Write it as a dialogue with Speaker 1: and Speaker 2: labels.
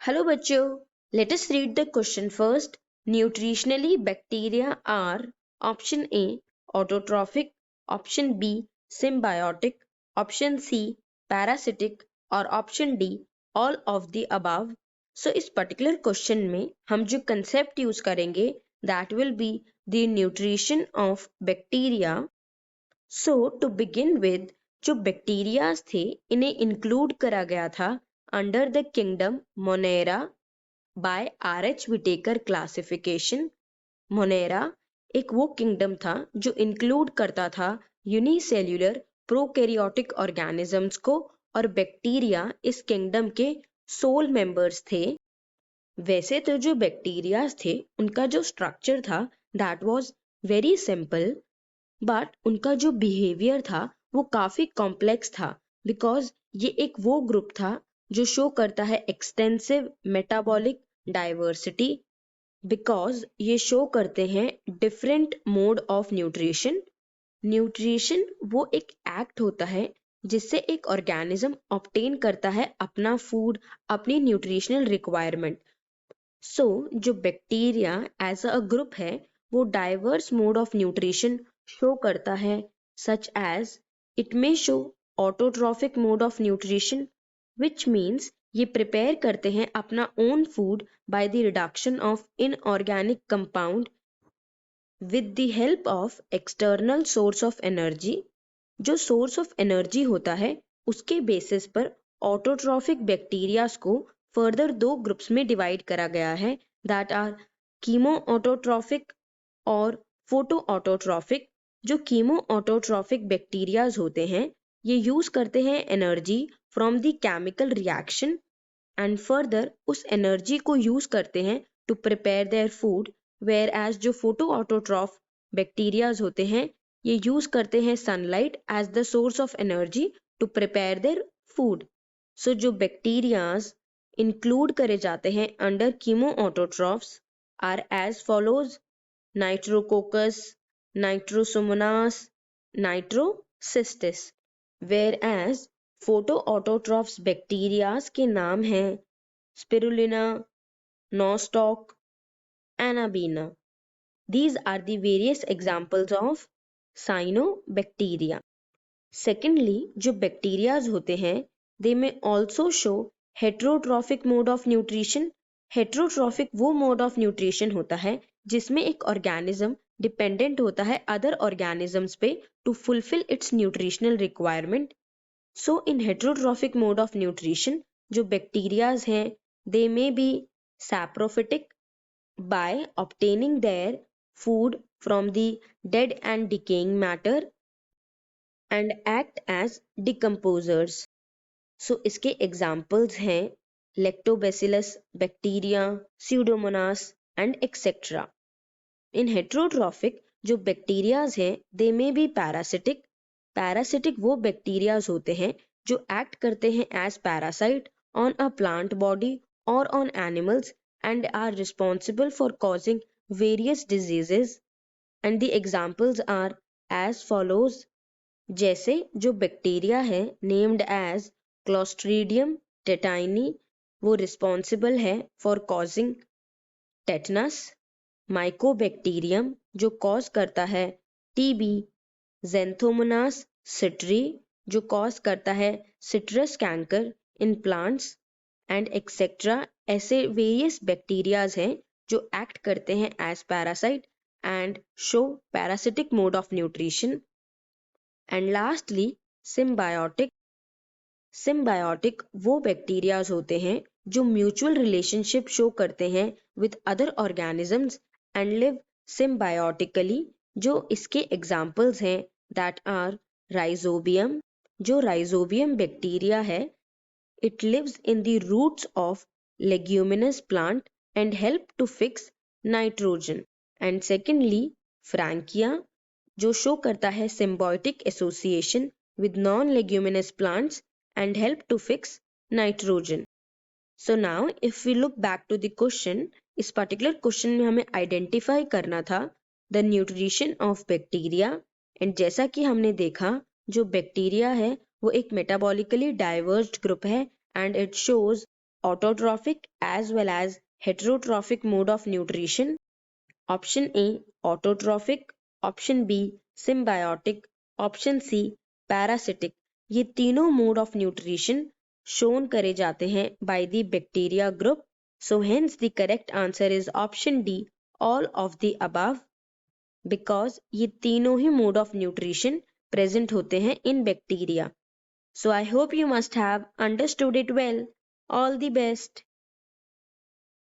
Speaker 1: Hello बच्चों, let us read the question first. Nutritionally, bacteria are option A autotrophic, option B symbiotic, option C parasitic और option D all of the above. So इस particular question में हम जो concept use करेंगे that will be the nutrition of bacteria. So to begin with, जो bacterias थे इन्हें include करा गया था under the kingdom Monera by R H. Whittaker classification. Monera एक वो किंगडम था जो इंक्लूड करता था यूनिसेल्यूलर प्रोकैरियोटिक ऑर्गेनिजम्स को और बैक्टीरिया इस किंगडम के सोल मेंबर्स थे. वैसे तो जो बैक्टीरियाज थे उनका जो स्ट्रक्चर था that was very simple, but उनका जो बिहेवियर था वो काफी कॉम्प्लेक्स था बिकॉज ये एक वो ग्रुप था जो शो करता है एक्सटेंसिव मेटाबॉलिक डाइवर्सिटी. बिकॉज ये शो करते हैं different mode of nutrition. Nutrition वो एक एक्ट होता है जिससे एक ऑर्गेनिज्म ऑब्टेन करता है अपना फूड, अपनी न्यूट्रिशनल रिक्वायरमेंट. सो जो बैक्टीरिया एज अ ग्रुप है वो diverse mode of nutrition show करता है, such as it may show autotrophic mode of nutrition which means ये प्रिपेयर करते हैं अपना own food by the reduction of inorganic compound with the help of external source of energy. जो source of energy होता है उसके basis पर autotrophic bacterias को फर्दर दो ग्रुप्स में डिवाइड करा गया है दैट आर कीमो ऑटोट्रॉफिक और फोटो ऑटोट्रॉफिक. जो कीमो ऑटोट्रॉफिक बैक्टीरियाज होते हैं ये यूज करते हैं energy from the chemical reaction and further उस एनर्जी को यूज करते हैं to prepare their food, whereas जो फोटो ऑटोट्रॉफ बैक्टीरियाज होते हैं ये यूज करते हैं sunlight as the source of energy to prepare their food. So जो बैक्टीरियाज इंक्लूड करे जाते हैं under chemoautotrophs are as follows: nitrococcus, nitrosomonas, nitrocystis. Whereas photoautotrophs bacterias के नाम हैं spirulina, Nostoc, anabaena. These are the various examples of cyanobacteria. Secondly, जो bacterias होते हैं they may also show heterotrophic mode of nutrition. Heterotrophic वो mode of nutrition होता है जिसमें एक ऑर्गेनिज्म डिपेंडेंट होता है अदर ऑर्गेनिजम्स पे to fulfil its nutritional requirement. So in heterotrophic mode of nutrition जो बैक्टीरियाज हैं they may be saprophytic by obtaining their food from the dead and decaying matter and act as decomposers. So इसके examples हैं lactobacillus bacteria, pseudomonas and etc. In heterotrophic जो bacterias हैं they may be parasitic. Parasitic वो bacterias होते हैं जो act करते हैं as parasite on a plant body or on animals and are responsible for causing various diseases. And the examples are as follows: जैसे जो बैक्टीरिया है named as Clostridium tetani वो responsible है for causing tetanus. Mycobacterium जो cause करता है TB. Xanthomonas citri जो cause करता है citrus canker in plants and etcetera. ऐसे वेरियस बैक्टीरियाज हैं जो एक्ट करते हैं as parasite and show parasitic mode of nutrition. And lastly symbiotic. Symbiotic वो बैक्टीरियाज होते हैं जो म्यूचुअल रिलेशनशिप शो करते हैं with other organisms and live symbiotically. जो इसके एग्जाम्पल्स हैं दैट आर राइजोबियम. जो राइजोबियम बैक्टीरिया है it lives in the roots of leguminous plant and help to fix nitrogen. And secondly, Frankia जो show करता है symbiotic association with non-leguminous plants and help to fix nitrogen. So now if we look back to the question, इस particular question में हमें identify करना था the nutrition of bacteria. and जैसा कि हमने देखा जो बैक्टीरिया है वो एक metabolically diverged group है and it shows autotrophic as well as heterotrophic mode of nutrition? Option A autotrophic, option B symbiotic, option C parasitic. ये तीनों मोड ऑफ न्यूट्रिशन शोन करे जाते हैं by the bacteria group. So hence the correct answer is option D all of the above, because ये तीनों ही mode of nutrition present होते हैं इन bacteria. So I hope you must have understood it well. All the best.